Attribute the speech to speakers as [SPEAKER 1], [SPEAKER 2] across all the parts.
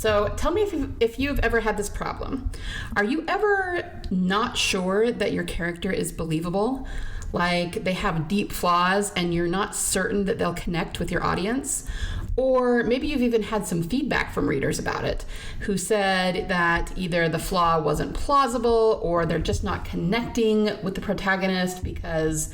[SPEAKER 1] So tell me if you've ever had this problem. Are you ever not sure that your character is believable? Like they have deep flaws and you're not certain that they'll connect with your audience? Or maybe you've even had some feedback from readers about it who said that either the flaw wasn't plausible or they're just not connecting with the protagonist because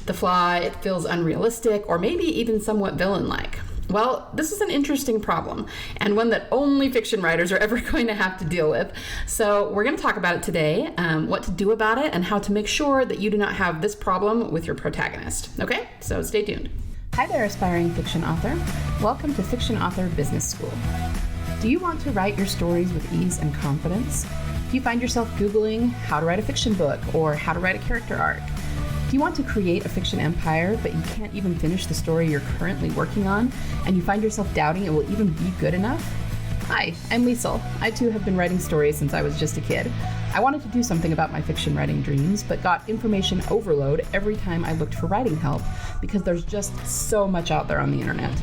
[SPEAKER 1] the flaw, it feels unrealistic or maybe even somewhat villain-like. Well, this is an interesting problem and one that only fiction writers are ever going to have to deal with. So we're going to talk about it today, what to do about it and how to make sure that you do not have this problem with your protagonist. Okay, so stay tuned. Hi there, aspiring fiction author. Welcome to Fiction Author Business School. Do you want to write your stories with ease and confidence? Do you find yourself Googling how to write a fiction book or how to write a character arc? Do you want to create a fiction empire, but you can't even finish the story you're currently working on, and you find yourself doubting it will even be good enough? Hi, I'm Liesl. I too have been writing stories since I was just a kid. I wanted to do something about my fiction writing dreams, but got information overload every time I looked for writing help because there's just so much out there on the internet.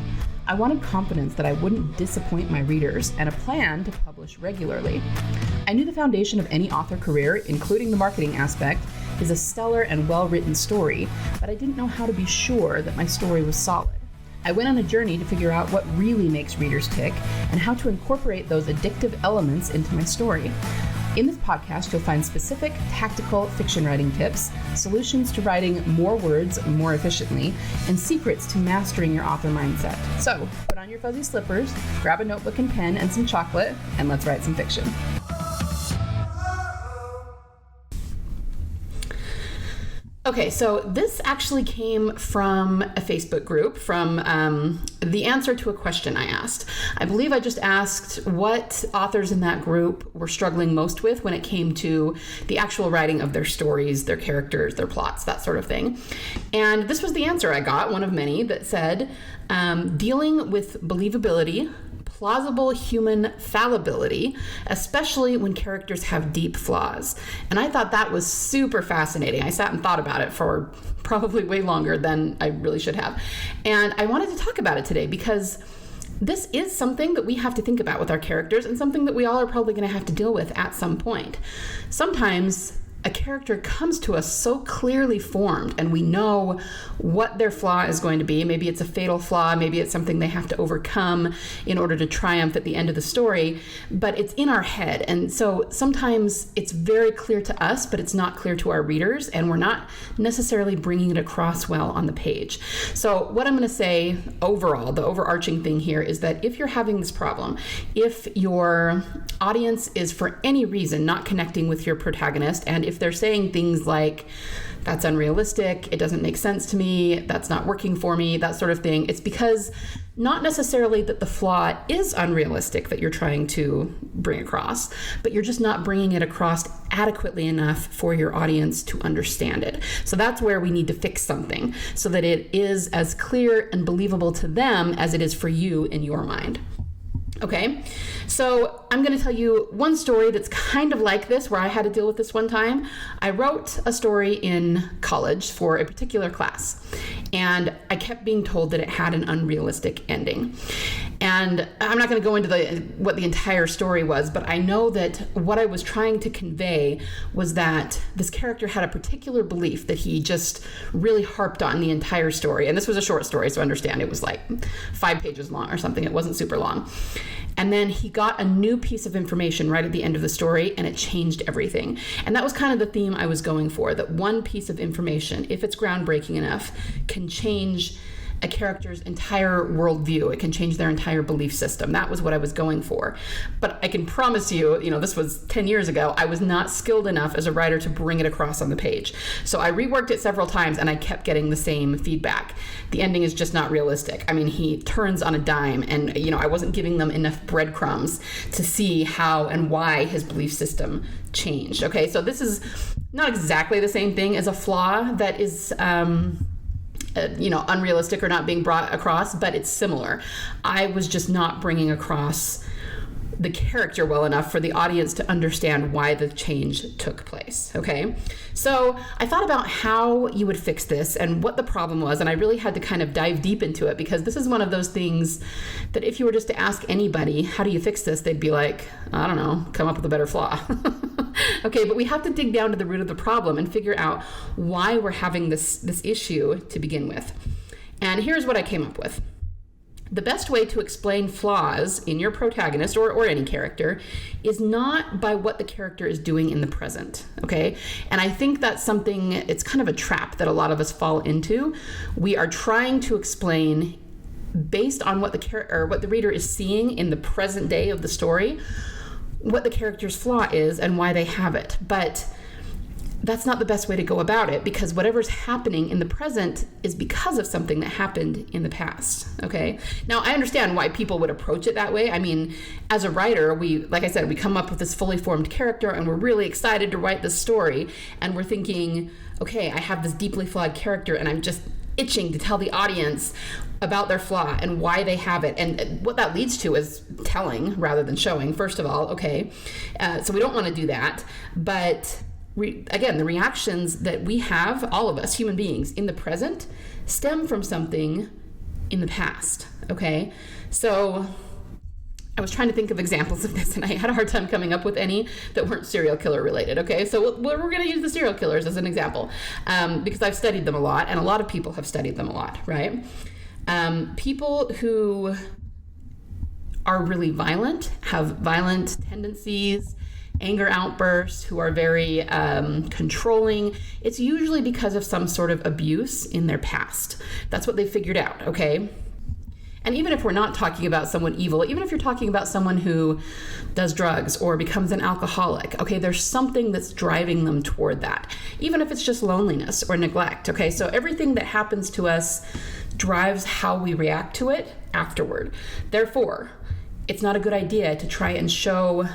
[SPEAKER 1] I wanted confidence that I wouldn't disappoint my readers and a plan to publish regularly. I knew the foundation of any author career, including the marketing aspect, is a stellar and well-written story, but I didn't know how to be sure that my story was solid. I went on a journey to figure out what really makes readers tick and how to incorporate those addictive elements into my story. In this podcast, you'll find specific tactical fiction writing tips, solutions to writing more words more efficiently, and secrets to mastering your author mindset. So, put on your fuzzy slippers, grab a notebook and pen and some chocolate, and let's write some fiction. Okay, so this actually came from a Facebook group, from the answer to a question I asked. I believe I just asked what authors in that group were struggling most with when it came to the actual writing of their stories, their characters, their plots, that sort of thing. And this was the answer I got, one of many, that said, dealing with believability, plausible human fallibility, especially when characters have deep flaws. And I thought that was super fascinating. I sat and thought about it for probably way longer than I really should have. And I wanted to talk about it today because this is something that we have to think about with our characters and something that we all are probably going to have to deal with at some point. Sometimes a character comes to us so clearly formed and we know what their flaw is going to be. Maybe it's a fatal flaw, maybe it's something they have to overcome in order to triumph at the end of the story, but it's in our head. And so sometimes it's very clear to us, but it's not clear to our readers, and we're not necessarily bringing it across well on the page. So what I'm going to say overall, the overarching thing here is that if you're having this problem, if your audience is for any reason not connecting with your protagonist, and if they're saying things like, that's unrealistic, it doesn't make sense to me, that's not working for me, that sort of thing, it's because not necessarily that the flaw is unrealistic that you're trying to bring across, but you're just not bringing it across adequately enough for your audience to understand it. So that's where we need to fix something so that it is as clear and believable to them as it is for you in your mind. Okay, so I'm going to tell you one story that's kind of like this, where I had to deal with this one time. I wrote a story in college for a particular class, and I kept being told that it had an unrealistic ending. And I'm not going to go into what the entire story was, but I know that what I was trying to convey was that this character had a particular belief that he just really harped on the entire story. And this was a short story, so understand it was like 5 pages long or something. It wasn't super long. And then he got a new piece of information right at the end of the story, and it changed everything. And that was kind of the theme I was going for, that one piece of information, if it's groundbreaking enough, can change a character's entire worldview. It can change their entire belief system. That was what I was going for. But I can promise you, this was 10 years ago, I was not skilled enough as a writer to bring it across on the page. So I reworked it several times and I kept getting the same feedback. The ending is just not realistic. I mean, he turns on a dime and, I wasn't giving them enough breadcrumbs to see how and why his belief system changed. Okay, so this is not exactly the same thing as a flaw that is, unrealistic or not being brought across, but it's similar. I was just not bringing across the character well enough for the audience to understand why the change took place, okay? So I thought about how you would fix this and what the problem was, and I really had to kind of dive deep into it, because this is one of those things that if you were just to ask anybody, how do you fix this? They'd be like, I don't know, come up with a better flaw. Okay, but we have to dig down to the root of the problem and figure out why we're having this issue to begin with. And here's what I came up with. The best way to explain flaws in your protagonist or any character is not by what the character is doing in the present, okay? And I think that's something, it's kind of a trap that a lot of us fall into. We are trying to explain based on what the reader is seeing in the present day of the story, what the character's flaw is and why they have it. But that's not the best way to go about it, because whatever's happening in the present is because of something that happened in the past, okay? Now, I understand why people would approach it that way. I mean, as a writer, like I said, we come up with this fully formed character and we're really excited to write this story, and we're thinking, okay, I have this deeply flawed character and I'm just itching to tell the audience about their flaw and why they have it. And what that leads to is telling rather than showing, first of all, okay? So we don't want to do that, but again, the reactions that we have, all of us human beings in the present, stem from something in the past, okay? So I was trying to think of examples of this, and I had a hard time coming up with any that weren't serial killer related, okay? So we're going to use the serial killers as an example, because I've studied them a lot, and a lot of people have studied them a lot, right? People who are really violent, have violent tendencies, anger outbursts, who are very controlling, it's usually because of some sort of abuse in their past. That's what they figured out, okay? And even if we're not talking about someone evil, even if you're talking about someone who does drugs or becomes an alcoholic, okay, there's something that's driving them toward that, even if it's just loneliness or neglect, okay? So everything that happens to us drives how we react to it afterward. Therefore, it's not a good idea to try and show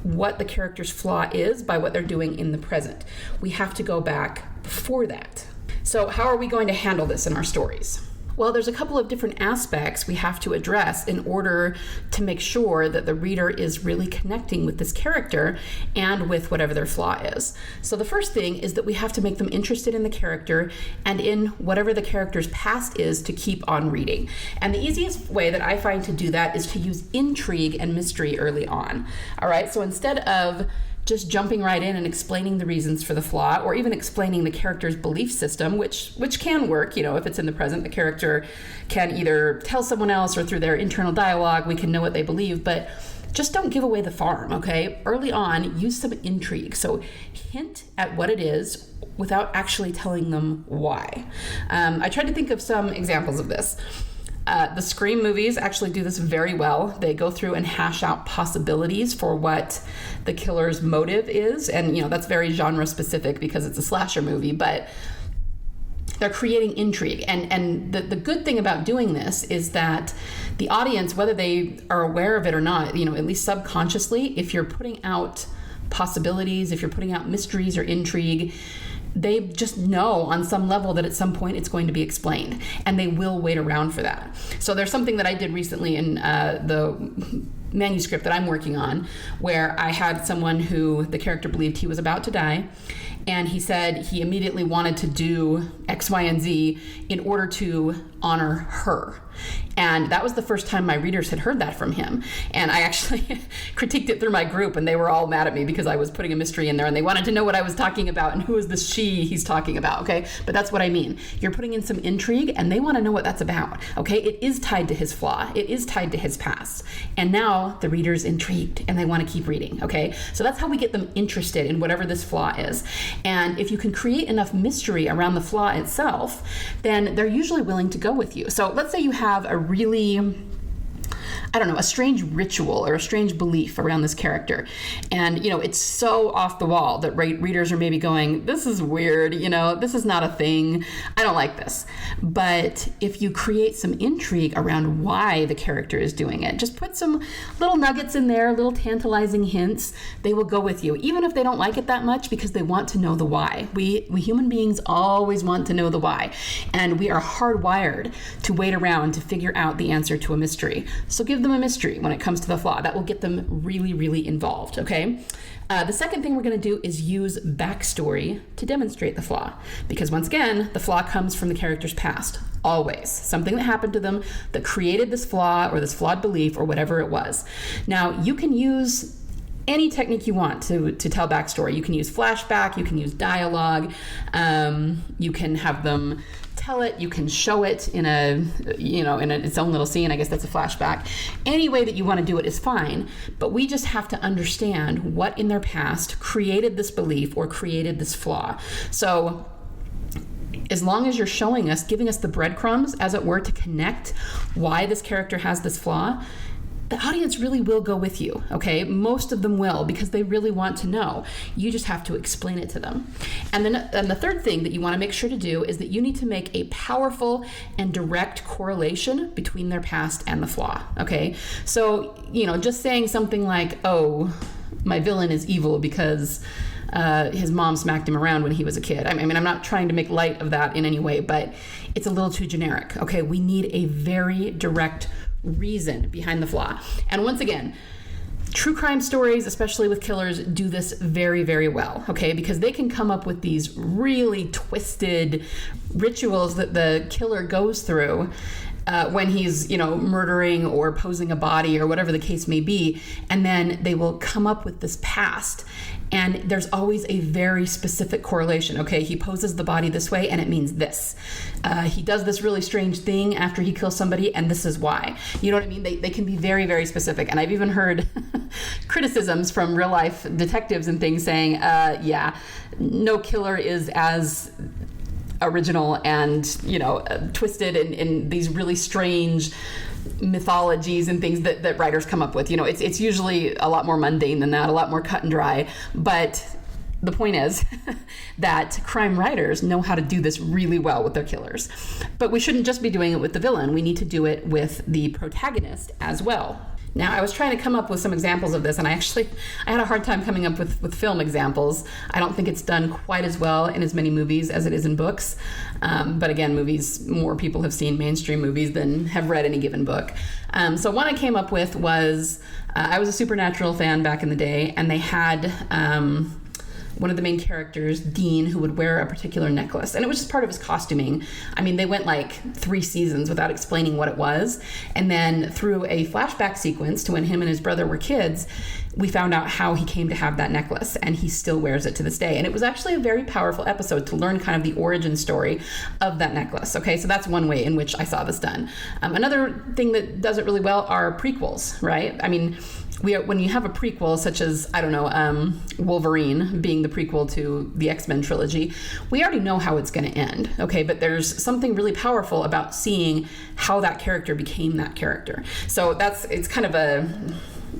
[SPEAKER 1] what the character's flaw is by what they're doing in the present. We have to go back before that. So how are we going to handle this in our stories? Well, there's a couple of different aspects we have to address in order to make sure that the reader is really connecting with this character and with whatever their flaw is. So the first thing is that we have to make them interested in the character and in whatever the character's past is to keep on reading. And the easiest way that I find to do that is to use intrigue and mystery early on. All right, so instead of just jumping right in and explaining the reasons for the flaw, or even explaining the character's belief system, which can work, if it's in the present, the character can either tell someone else or through their internal dialogue, we can know what they believe, but just don't give away the farm, okay? Early on, use some intrigue. So hint at what it is without actually telling them why. I tried to think of some examples of this. The Scream movies actually do this very well. They go through and hash out possibilities for what the killer's motive is. And, that's very genre specific because it's a slasher movie, but they're creating intrigue. And the good thing about doing this is that the audience, whether they are aware of it or not, at least subconsciously, if you're putting out possibilities, if you're putting out mysteries or intrigue, they just know on some level that at some point it's going to be explained, and they will wait around for that. So there's something that I did recently in the manuscript that I'm working on, where I had someone who the character believed he was about to die, and he said he immediately wanted to do X, Y, and Z in order to honor her. And that was the first time my readers had heard that from him. And I actually critiqued it through my group, and they were all mad at me because I was putting a mystery in there, and they wanted to know what I was talking about and who is this she he's talking about, okay? But that's what I mean. You're putting in some intrigue, and they want to know what that's about, okay? It is tied to his flaw. It is tied to his past. And now the reader's intrigued, and they want to keep reading, okay? So that's how we get them interested in whatever this flaw is. And if you can create enough mystery around the flaw itself, then they're usually willing to go with you. So let's say you have a really, a strange ritual or a strange belief around this character. And, it's so off the wall that readers are maybe going, this is weird, this is not a thing. I don't like this. But if you create some intrigue around why the character is doing it, just put some little nuggets in there, little tantalizing hints, they will go with you, even if they don't like it that much, because they want to know the why. We human beings always want to know the why. And we are hardwired to wait around to figure out the answer to a mystery. So give give them a mystery when it comes to the flaw. That will get them really, really involved, okay? The second thing we're going to do is use backstory to demonstrate the flaw. Because once again, the flaw comes from the character's past. Always. Something that happened to them that created this flaw or this flawed belief or whatever it was. Now, you can use any technique you want to tell backstory. You can use flashback, you can use dialogue, you can have them tell it, you can show it in its own little scene. I guess that's a flashback. Any way that you want to do it is fine, but we just have to understand what in their past created this belief or created this flaw. So as long as you're showing us, giving us the breadcrumbs, as it were, to connect why this character has this flaw, the audience really will go with you, okay? Most of them will, because they really want to know. You just have to explain it to them. And then the third thing that you want to make sure to do is that you need to make a powerful and direct correlation between their past and the flaw, okay? So, just saying something like, oh, my villain is evil because his mom smacked him around when he was a kid. I mean, I'm not trying to make light of that in any way, but it's a little too generic, okay? We need a very direct reason behind the flaw. And once again, true crime stories, especially with killers, do this very, very well, okay? Because they can come up with these really twisted rituals that the killer goes through when he's, murdering or posing a body or whatever the case may be. And then they will come up with this past. And there's always a very specific correlation. Okay, he poses the body this way and it means this. He does this really strange thing after he kills somebody and this is why. You know what I mean? They can be very, very specific. And I've even heard criticisms from real life detectives and things saying, no killer is as original and, twisted in these really strange mythologies and things that writers come up with. It's usually a lot more mundane than that, a lot more cut and dry. But the point is that crime writers know how to do this really well with their killers. But we shouldn't just be doing it with the villain. We need to do it with the protagonist as well. Now, I was trying to come up with some examples of this, and I had a hard time coming up with film examples. I don't think it's done quite as well in as many movies as it is in books. But again, more people have seen mainstream movies than have read any given book. So one I came up with was, I was a Supernatural fan back in the day, and they had one of the main characters, Dean, who would wear a particular necklace. And it was just part of his costuming. I mean, they went like 3 seasons without explaining what it was. And then through a flashback sequence to when him and his brother were kids, we found out how he came to have that necklace, and he still wears it to this day. And it was actually a very powerful episode to learn kind of the origin story of that necklace. Okay, so that's one way in which I saw this done. Another thing that does it really well are prequels, right? I mean, when you have a prequel, such as, Wolverine being the prequel to the X-Men trilogy, we already know how it's going to end, okay? But there's something really powerful about seeing how that character became that character. So it's kind of a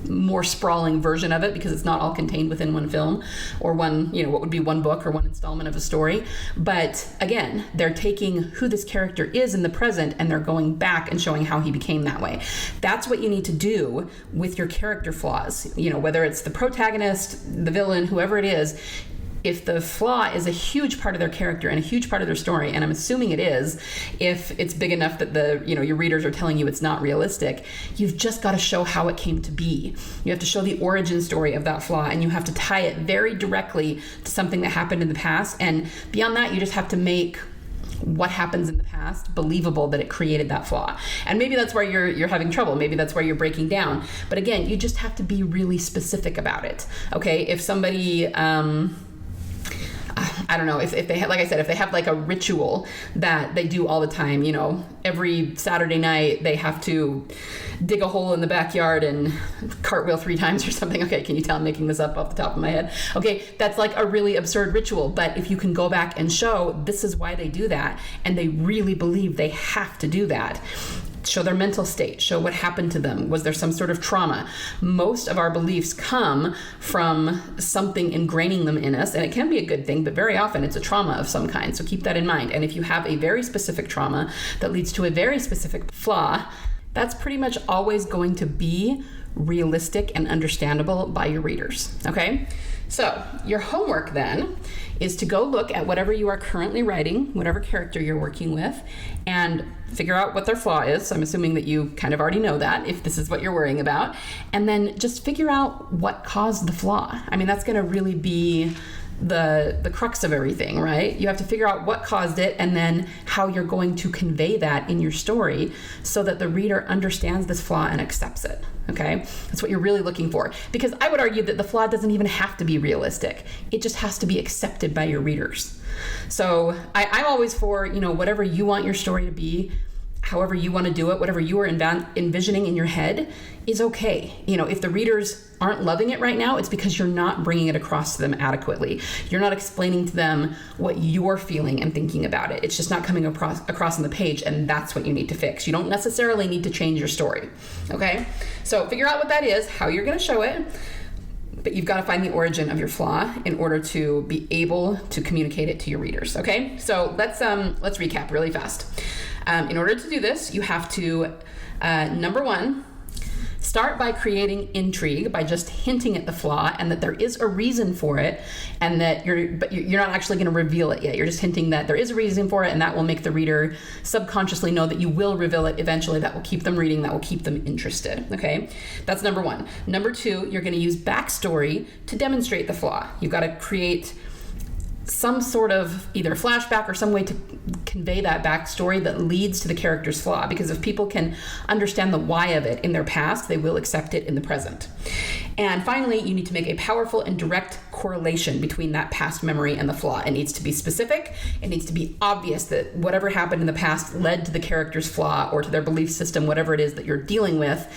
[SPEAKER 1] more sprawling version of it, because it's not all contained within one film or one, what would be one book or one installment of a story. But again, they're taking who this character is in the present and they're going back and showing how he became that way. That's what you need to do with your character flaws. Whether it's the protagonist, the villain, whoever it is, if the flaw is a huge part of their character and a huge part of their story, and I'm assuming it is, if it's big enough that your readers are telling you it's not realistic, you've just got to show how it came to be. You have to show the origin story of that flaw, and you have to tie it very directly to something that happened in the past. And beyond that, you just have to make what happens in the past believable, that it created that flaw. And maybe that's where you're having trouble. Maybe that's where you're breaking down. But again, you just have to be really specific about it. Okay, if somebody I don't know, if they have, like I said, if they have like a ritual that they do all the time, every Saturday night they have to dig a hole in the backyard and cartwheel 3 times or something. Okay, can you tell I'm making this up off the top of my head? Okay, that's like a really absurd ritual, but if you can go back and show this is why they do that, and they really believe they have to do that, show their mental state, show what happened to them. Was there some sort of trauma? Most of our beliefs come from something ingraining them in us, and it can be a good thing, but very often it's a trauma of some kind. So keep that in mind. And if you have a very specific trauma that leads to a very specific flaw, that's pretty much always going to be realistic and understandable by your readers, okay? So your homework then is to go look at whatever you are currently writing, whatever character you're working with, and figure out what their flaw is. I'm assuming that you kind of already know that if this is what you're worrying about. And then just figure out what caused the flaw. I mean, that's going to really be the crux of everything, right? You have to figure out what caused it and then how you're going to convey that in your story so that the reader understands this flaw and accepts it, okay? That's what you're really looking for. Because I would argue that the flaw doesn't even have to be realistic. It just has to be accepted by your readers. So I'm always for, whatever you want your story to be, however you want to do it, whatever you are envisioning in your head is okay. If the readers aren't loving it right now, it's because you're not bringing it across to them adequately. You're not explaining to them what you're feeling and thinking about it. It's just not coming across on the page, and that's what you need to fix. You don't necessarily need to change your story, okay? So figure out what that is, how you're going to show it, but you've got to find the origin of your flaw in order to be able to communicate it to your readers, okay? So let's recap really fast. In order to do this, you have to, number one, start by creating intrigue by just hinting at the flaw and that there is a reason for it, and that you're not actually going to reveal it yet. You're just hinting that there is a reason for it, and that will make the reader subconsciously know that you will reveal it eventually. That will keep them reading, that will keep them interested, okay? That's number one. Number two, you're going to use backstory to demonstrate the flaw. You've got to create some sort of either flashback or some way to convey that backstory that leads to the character's flaw, because if people can understand the why of it in their past, they will accept it in the present. And finally, you need to make a powerful and direct correlation between that past memory and the flaw. It needs to be specific. It needs to be obvious that whatever happened in the past led to the character's flaw or to their belief system, whatever it is that you're dealing with.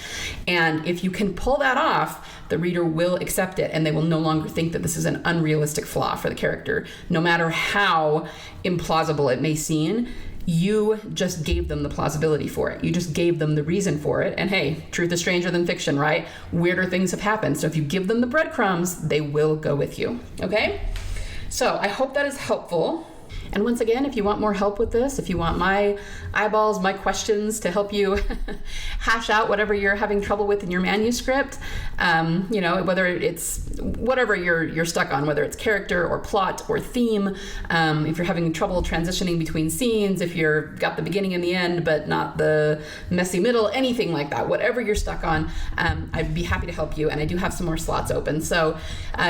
[SPEAKER 1] And if you can pull that off, the reader will accept it, and they will no longer think that this is an unrealistic flaw for the character. No matter how implausible it may seem, you just gave them the plausibility for it. You just gave them the reason for it. And hey, truth is stranger than fiction, right? Weirder things have happened. So if you give them the breadcrumbs, they will go with you, okay? So I hope that is helpful. And once again, if you want more help with this, if you want my eyeballs, my questions to help you hash out whatever you're having trouble with in your manuscript, whether it's whatever you're stuck on, whether it's character or plot or theme, if you're having trouble transitioning between scenes, if you've got the beginning and the end but not the messy middle, anything like that, whatever you're stuck on, I'd be happy to help you. And I do have some more slots open. So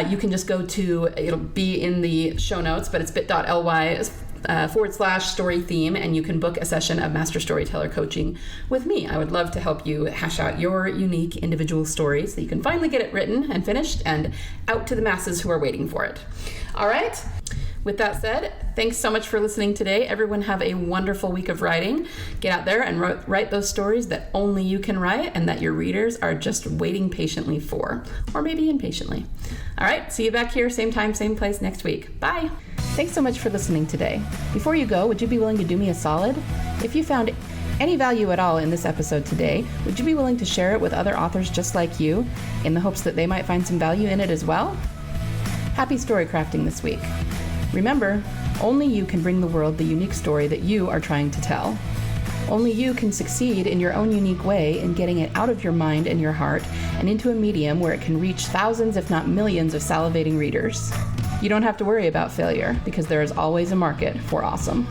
[SPEAKER 1] you can just go to, it'll be in the show notes, but it's bit.ly/story theme, and you can book a session of Master Storyteller coaching with me. I would love to help you hash out your unique individual story so you can finally get it written and finished and out to the masses who are waiting for it. All right. With that said, thanks so much for listening today. Everyone have a wonderful week of writing. Get out there and write those stories that only you can write and that your readers are just waiting patiently for, or maybe impatiently. All right, see you back here, same time, same place next week. Bye. Thanks so much for listening today. Before you go, would you be willing to do me a solid? If you found any value at all in this episode today, would you be willing to share it with other authors just like you in the hopes that they might find some value in it as well? Happy story crafting this week. Remember, only you can bring the world the unique story that you are trying to tell. Only you can succeed in your own unique way in getting it out of your mind and your heart and into a medium where it can reach thousands, if not millions, of salivating readers. You don't have to worry about failure because there is always a market for awesome.